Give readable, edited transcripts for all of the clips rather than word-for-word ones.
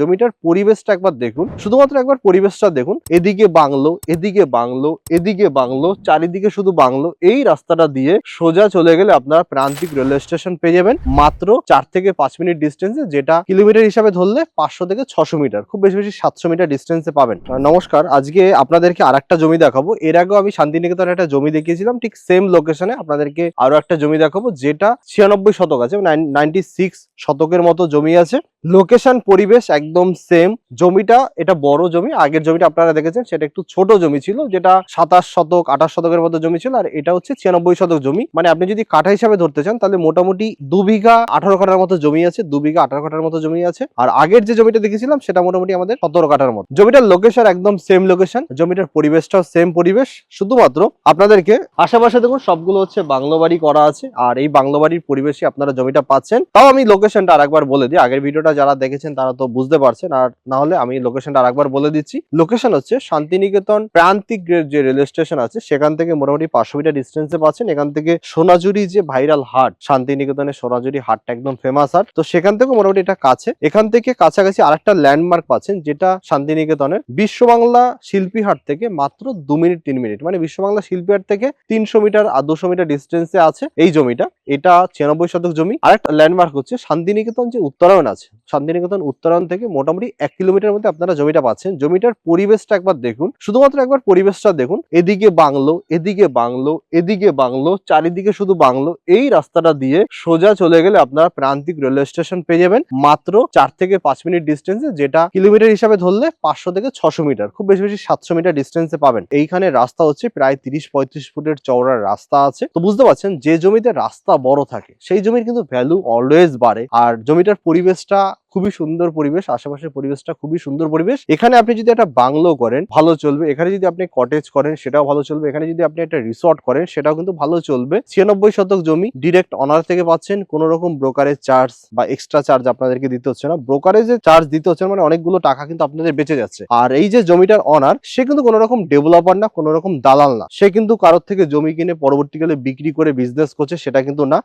জমিটার পরিবেশটা একবার দেখুন, শুধুমাত্র একবার পরিবেশটা দেখুন। এদিকে বাংলো, এদিকে বাংলো, এদিকে বাংলো, চারিদিকে শুধু বাংলো। এই রাস্তাটা দিয়ে সোজা চলে গেলে আপনারা প্রান্তিক রেলওয়ে স্টেশন পেয়ে যাবেন মাত্র 4 থেকে 5 মিনিট ডিস্টেন্সে, যেটা কিলোমিটার হিসাবে ধরলে 500 থেকে 600 মিটার, খুব বেশি বেশি 700 মিটার ডিস্টেন্সে পাবেন। নমস্কার, আজকে আপনাদেরকে আরেকটা জমি দেখাবো। এর আগেও আমি শান্তিনিকেতনে একটা জমি দেখিয়েছিলাম, ঠিক সেম লোকেশনে আপনাদেরকে আরো একটা জমি দেখাবো, যেটা 96 শতক আছে, 96 শতকের মতো জমি আছে। লোকেশন পরিবেশ একদম সেম। জমিটা এটা বড় জমি, আগের জমিটা আপনারা দেখেছেন সেটা একটু ছোট জমি ছিল, যেটা 27 শতক 28 শতকের মতো জমি ছিল, আর এটা হচ্ছে 96 শতক জমি। মানে আপনি যদি কাঠা হিসাবে ধরতে চান তাহলে মোটামুটি 2 বিঘা 18 কাঠার মতো জমি আছে, 2 বিঘা 18 কাঠার মতো জমি আছে। আর আগের যে জমিটা দেখেছিলাম সেটা মোটামুটি আমাদের 17 কাঠার মতো। জমিটার লোকেশন একদম সেম লোকেশন, জমিটার পরিবেশটাও সেম পরিবেশ। শুধুমাত্র আপনাদেরকে আশেপাশে দেখুন সবগুলো হচ্ছে বাংলো বাড়ি করা আছে, আর এই বাংলো বাড়ির পরিবেশে আপনারা জমিটা পাচ্ছেন। তাও আমি লোকেশনটা আরেকবার বলে দিই, আগের ভিডিওটা যারা দেখেছেন তারা তো বুঝতে পারছেন, আর না হলে আমি লোকেশনটা আরেকবার বলে দিচ্ছি। লোকেশন হচ্ছে শান্তিনিকেতন প্রান্তিক যে রেলওয়ে স্টেশন আছে সেখান থেকে মোটামুটি 500 মিটার ডিস্টেন্সে পাচ্ছেন। এখান থেকে সোনাঝুরি যে ভাইরাল হাট, শান্তিনিকেতনের সোনাঝুরি হাটটা একদম ফেমাস হাট, তো সেখান থেকে মোটামুটি এটা কাছে। এখান থেকে কাছাকাছি আরেকটা ল্যান্ডমার্ক পাচ্ছেন, যেটা শান্তিনিকেতনের বিশ্ব বাংলা শিল্পী হাট থেকে মাত্র 2 মিনিট 3 মিনিট, মানে বিশ্ব বাংলা শিল্পী হাট থেকে 300 মিটার আর 200 মিটার ডিস্টেন্সে আছে এই জমিটা। এটা 96 শতক জমি। আরেকটা ল্যান্ডমার্ক হচ্ছে শান্তিনিকেতন যে উত্তরায়ণ আছে, শান্তিনিকেতন উত্তরায়ণ থেকে মোটামুটি 1 কিলোমিটার মধ্যে আপনারা জমিটা পাচ্ছেন। জমিটার পরিবেশটা একবার দেখুন, শুধুমাত্র একবার পরিবেশটা দেখুন। এদিকে বাংলো, এদিকে বাংলো, এদিকে বাংলো, চারিদিকে শুধু বাংলো। এই রাস্তাটা দিয়ে সোজা চলে গেলে আপনারা প্রান্তিক রেলওয়ে স্টেশন পেয়ে যাবেন মাত্র 4 থেকে 5 মিনিট ডিস্টেন্সে, যেটা কিলোমিটার হিসাবে ধরলে 500 থেকে 600 মিটার, খুব বেশি বেশি 700 মিটার ডিস্টেন্সে পাবেন। এইখানে রাস্তা হচ্ছে প্রায় 30-35 ফুটের চওড়া রাস্তা আছে। তো বুঝতে পারছেন, যে জমিতে রাস্তা বড় থাকে সেই জমির কিন্তু ভ্যালু অলওয়েজ বাড়ে। আর জমিটার পরিবেশটা খুবই সুন্দর পরিবেশ, আশেপাশের পরিবেশটা খুবই সুন্দর পরিবেশ। এখানে আপনি যদি একটা বাংলো করেন ভালো চলবে, এখানে যদি আপনি কটেজ করেন সেটাও ভালো চলবে, এখানে যদি আপনি একটা রিসর্ট করেন সেটাও কিন্তু ভালো চলবে। 96 শতক জমি ডিরেক্ট অনার থেকে পাচ্ছেন, কোন রকম ব্রোকারেজ চার্জ বা এক্সট্রা চার্জ আপনাদেরকে দিতে হচ্ছে না। ব্রোকারেজের চার্জ দিতে হচ্ছে না, মানে অনেকগুলো টাকা কিন্তু আপনাদের বেঁচে যাচ্ছে। আর এই যে জমিটার অনার, সে কিন্তু কোনো রকম ডেভেলপার না, কোনো রকম দালাল না, সে কিন্তু কারোর থেকে জমি কিনে পরবর্তীকালে বিক্রি করে বিজনেস করছে সেটা কিন্তু না।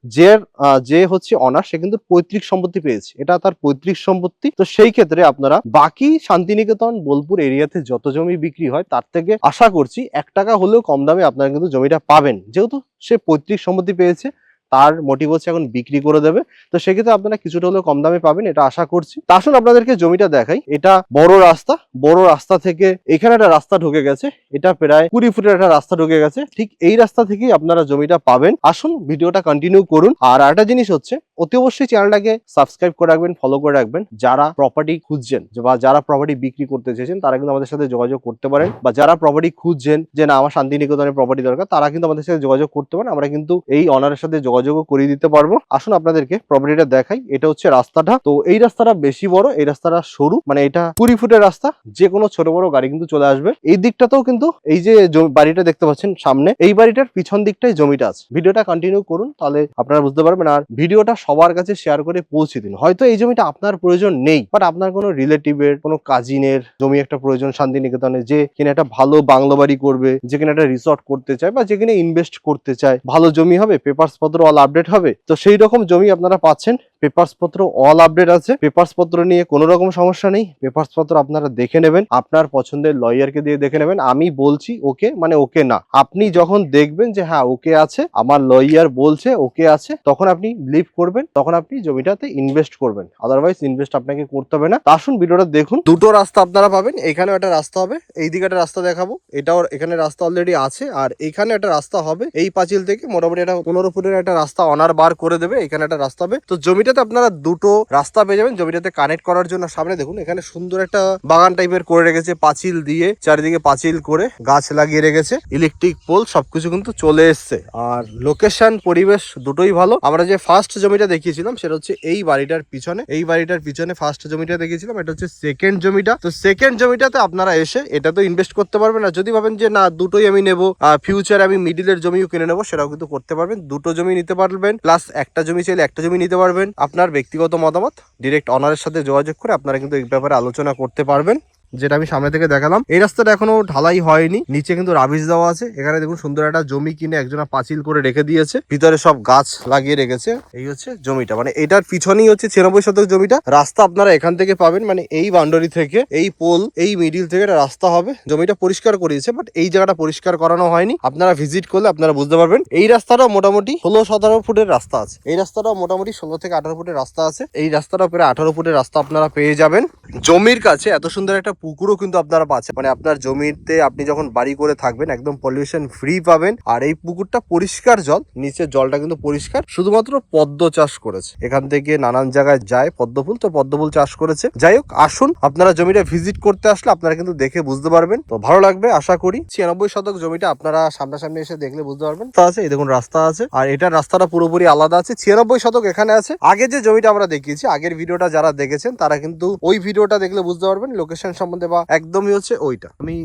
যে হচ্ছে অনার সে কিন্তু পৈতৃক সম্পত্তি পেয়েছে, এটা তার পৈতৃক সম্পত্তি। তো সেই ক্ষেত্রে আপনারা বাকি শান্তিনিকেতন বোলপুর এরিয়াতে যত জমি বিক্রি হয় তার থেকে আশা করছি 1 টাকা হলেও কম দামে আপনারা কিন্তু জমিটা পাবেন, যেহেতু সে পৈতৃক সম্পত্তি পেয়েছে, তার মোটিভ হচ্ছে এখন বিক্রি করে দেবে। তো সেক্ষেত্রে আপনারা কিছুটা হলেও কম দামে পাবেন, এটা আশা করছি। তা আসুন আপনাদেরকে জমিটা দেখাই। এটা বড় রাস্তা, বড় রাস্তা থেকে এখানে একটা রাস্তা ঢুকে গেছে, এটা প্রায় 20 ফুটের একটা রাস্তা ঢুকে গেছে, ঠিক এই রাস্তা থেকেই আপনারা জমিটা পাবেন। আসুন ভিডিওটা কন্টিনিউ করুন। আর একটা জিনিস হচ্ছে, অতি অবশ্যই চ্যানেলটাকে সাবস্ক্রাইব করে রাখবেন, ফলো করে রাখবেন। যারা প্রপার্টি খুঁজছেন বা যারা প্রপার্টি বিক্রি করতে চেয়েছেন তারা কিন্তু আমাদের সাথে যোগাযোগ করতে পারেন, বা যারা প্রপার্টি খুঁজছেন যে না আমার শান্তিনিকেতনের প্রপার্টি দরকার, তারা কিন্তু আমাদের সাথে যোগাযোগ করতে পারেন। আমরা কিন্তু এই অনারের সাথে যোগাযোগ করিয়ে দিতে পারবো। আসুন আপনাদেরকে প্রপার্টিটা দেখাই। এটা হচ্ছে রাস্তাটা। তো এই রাস্তাটা বেশি বড়, এই রাস্তাটা সরু, মানে এটা 20 ফুটের রাস্তা, যে কোনো ছোট বড় গাড়ি কিন্তু চলে আসবে। এই দিকটাতেও কিন্তু এই যে বাড়িটা দেখতে পাচ্ছেন সামনে, এই বাড়িটার পিছন দিকটাই জমিটা আছে। ভিডিওটা কন্টিনিউ করুন, তাহলে আপনারা বুঝতে পারবেন। আর ভিডিওটা সবার কাছে শেয়ার করে পৌঁছে দিন। হয়তো এই জমিটা আপনার প্রয়োজন নেই, বাট আপনার কোনো রিলেটিভের, কোনো কাজিনের জমি একটা প্রয়োজন শান্তিনিকেতনে, যে কিনা একটা ভালো বাংলো বাড়ি করবে, যে কিনা একটা রিসর্ট করতে চায়, বা যেখানে ইনভেস্ট করতে চায়, ভালো জমি হবে, পেপারস পত্র অল আপডেট হবে। তো সেই রকম জমি আপনারা পাচ্ছেন, পেপারস পত্র অল আপডেট আছে, পেপারস পত্র নিয়ে কোনো রকম সমস্যা নেই। পেপারস পত্র আপনারা দেখে নেবেন, আপনার পছন্দের লয়ারকে দিয়ে দেখে নেবেন। আমি বলছি ওকে, মানে ওকে না, আপনি যখন দেখবেন যে হ্যাঁ ওকে আছে, আমার লয়ার বলছে ওকে আছে, তখন আপনি বিলিভ করবেন, তখন আপনি জমিটাতে ইনভেস্ট করবেন। আদারওয়াইজ ইনভেস্ট আপনাকে করতে হবে না। আসুন ভিডিওটা দেখুন। দুটো রাস্তা আপনারা পাবেন, এখানেও একটা রাস্তা হবে, এইদিকে একটা রাস্তা দেখাবো, এটাও এখানে রাস্তা অলরেডি আছে, আর এইখানে একটা রাস্তা হবে। এই পাঁচিল থেকে মোটামুটি একটা 15 ফুটের একটা রাস্তা অনার বার করে দেবে, এখানে একটা রাস্তা হবে। তো জমিটাতে আপনারা দুটো রাস্তা পেয়ে যাবেন জমিটাতে কানেক্ট করার জন্য। সামনে দেখুন এখানে সুন্দর একটা বাগান টাইপের করে রেখেছে, পাঁচিল দিয়ে চারিদিকে পাঁচিল করে গাছ লাগিয়ে রেখেছে, ইলেকট্রিক পোল সবকিছু কিন্তু চলে এসছে। আর লোকেশন পরিবেশ দুটোই ভালো। আমরা যে ফার্স্ট জমিটা দেখিয়েছিলাম সেটা হচ্ছে এই বাড়িটার পিছনে, এই বাড়িটার পিছনে ফার্স্ট জমিটা দেখিয়েছিলাম, এটা হচ্ছে সেকেন্ড জমিটা। তো সেকেন্ড জমিটাতে আপনারা এসে এটা তো ইনভেস্ট করতে পারবেন। আর যদি ভাবেন যে না দুটোই আমি নেবো, ফিউচারে আমি মিডিলের জমিও কিনে নেবো, সেটাও কিন্তু করতে পারবেন। দুটো জমি নিতে পারবেন, প্লাস একটা জমি চাইলে একটা জমি নিতে পারবেন। আপনার ব্যক্তিগত মতামত, ডিরেক্ট অনারের সাথে যোগাযোগ করে আপনারা কিন্তু এই ব্যাপারে আলোচনা করতে পারবেন। যেটা আমি সামনে থেকে দেখালাম। এই রাস্তাটা এখনো ঢালাই হয়নি, নিচে কিন্তু রাবিশ দেওয়া আছে। এখানে দেখুন সুন্দর একটা জমি কিনে একজনা পাঁচিল করে রেখে দিয়েছে, ভিতরে সব গাছ লাগিয়ে রেখেছে। এই হচ্ছে জমিটা, মানে এটার পিছনেই হচ্ছে 96 শতক জমিটা। রাস্তা আপনারা এখান থেকে পাবেন, মানে এই বাউন্ডারি থেকে, এই পোল, এই মিডিল থেকে একটা রাস্তা হবে। জমিটা পরিষ্কার করিয়েছে, বাট এই জায়গাটা পরিষ্কার করানো হয়নি। আপনারা ভিজিট করলে আপনারা বুঝতে পারবেন। এই রাস্তাটাও মোটামুটি 16-17 ফুটের রাস্তা আছে। এই রাস্তাটাও মোটামুটি 16 থেকে 18 ফুটের রাস্তা আছে। এই রাস্তাটাও প্রায় 18 ফুটের রাস্তা আপনারা পেয়ে যাবেন। জমির কাছে এত সুন্দর একটা পুকুরও কিন্তু আপনারা পাচ্ছেন, মানে আপনার জমিতে আপনি যখন বাড়ি করে থাকবেন একদম পলিউশন ফ্রি পাবেন। আর এই পুকুরটা পরিষ্কার জল, নিচের জলটা কিন্তু পরিষ্কার, শুধুমাত্র পদ্ম চাষ করেছে। এখান থেকে নানান জায়গায় যায় পদ্ম ফুল, তো পদ্ম ফুল চাষ করেছে। যাই হোক, আসুন আপনারা জমিটা ভিজিট করতে আসলে আপনারা কিন্তু দেখে বুঝতে পারবেন, তো ভালো লাগবে আশা করি। 96 শতক জমিটা আপনারা সামনাসামনি এসে দেখলে বুঝতে পারবেন। তা আছে, এই দেখুন রাস্তা আছে, আর এটার রাস্তাটা পুরোপুরি আলাদা আছে। 96 শতক এখানে আছে। আগে যে জমিটা আমরা দেখিয়েছি, আগের ভিডিওটা যারা দেখেছেন তারা কিন্তু ওই ভিডিওটা দেখলে বুঝতে পারবেন লোকেশন সম্বন্ধে, বা একদমই হচ্ছে ওইটা। আমি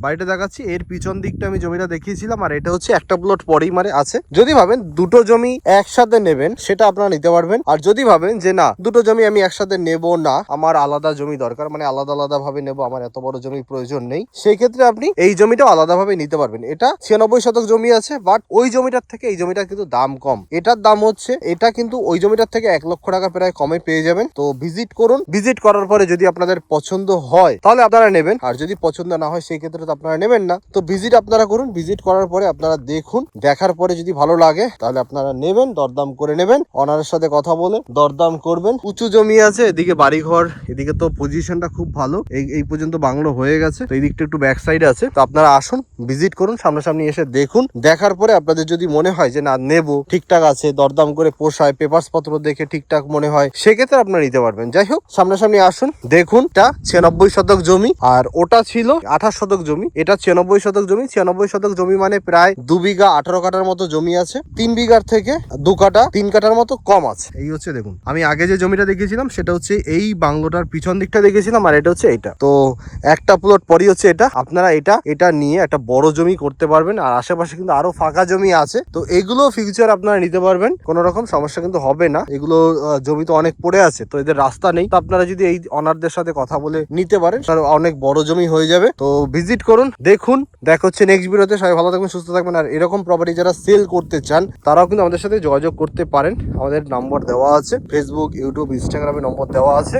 বাড়িটা দেখাচ্ছি, এর পিছন দিকটা আমি জমিটা দেখিয়েছিলাম, আর এটা হচ্ছে একটা প্লট পরেই মানে আছে। যদি ভাবেন দুটো জমি একসাথে নেবেন সেটা আপনারা নিতে পারবেন, আর যদি ভাবেন যে না দুটো জমি আমি একসাথে নেব না, আমার আলাদা জমি দরকার, মানে আলাদা আলাদা ভাবে নেবো, আমার এত বড় জমির প্রয়োজন নেই, সেই ক্ষেত্রে আপনি এই জমিটাও আলাদা ভাবে নিতে পারবেন। এটা 96 শতক জমি আছে, বাট ওই জমিটার থেকে এই জমিটার কিন্তু দাম কম। এটার দাম হচ্ছে, এটা কিন্তু ওই জমিটার থেকে 1 লক্ষ টাকা প্রায় কমে পেয়ে যাবেন। তো ভিজিট করুন, ভিজিট করার পরে যদি আপনাদের পছন্দ হয় তাহলে আপনারা নেবেন, আর যদি পছন্দ না হয় সেই ক্ষেত্রে আপনারা নেবেন না। তো ভিজিট আপনারা করুন, ভিজিট করার পরে আপনারা দেখুন, দেখার পরে যদি ভালো লাগে তাহলে আপনারা নেবেন, দরদাম করে নেবেন, অনারের সাথে কথা বলে দরদাম করবেন। উঁচু জমি আছে, এদিকে বাড়িঘর, এদিকে তো পজিশনটা খুব ভালো, এই পর্যন্ত বাংলো হয়ে গেছে। তো এই দিকটা একটু ব্যাক সাইডে আছে। তো আপনারা আসুন, ভিজিট করুন, সামনাসামনি এসে দেখুন, দেখার পরে আপনাদের যদি মনে হয় যে না নেব, ঠিকঠাক আছে, দরদাম করে পোষায়, পেপারস পত্র দেখে ঠিকঠাক মনে হয়, সেক্ষেত্রে আপনারা নিতে পারবেন। যাই হোক, সামনাসামনি আসুন, দেখুন। এটা 96 শতক জমি, আর ওটা ছিল 28 শতক জমি। এটা 96 শতক জমি। 96 শতক জমি মানে প্রায় 2 বিঘা 18 কাঠার মতো জমি আছে। 3 বিঘার থেকে 2 কাঠা 3 কাঠার মতো কম আছে। এই হচ্ছে দেখুন, আমি আগে যে জমিটা দেখিয়েছিলাম সেটা হচ্ছে এই বাংলোটার পিছন দিকটা দেখেছিলাম, আর এটা হচ্ছে এইটা। তো একটা প্লট পরই হচ্ছে এটা। আপনারা এটা নিয়ে একটা বড় জমি করতে পারবেন, আর আশেপাশে কিন্তু আরো ফাঁকা জমি আছে। তো এগুলো ফিউচার আপনারা নিতে পারবেন, কোনো রকম সমস্যা কিন্তু হবে না। এগুলো জমি তো অনেক পড়ে আছে, তো এদের রাস্তা নেই। তো আপনারা যদি এই অনারদের সাথে কথা বলে নিতে পারেন, অনেক বড় জমি হয়ে যাবে। তো ভিজিট করুন, দেখুন। দেখা হচ্ছে নেক্সট ভিডিওতে। সবাই ভালো থাকবেন, সুস্থ থাকবেন। আর এরকম প্রপার্টি যারা সেল করতে চান তারাও কিন্তু আমাদের সাথে যোগাযোগ করতে পারেন। আমাদের নাম্বার দেওয়া আছে, ফেসবুক, ইউটিউব, ইনস্টাগ্রামে নম্বর দেওয়া আছে।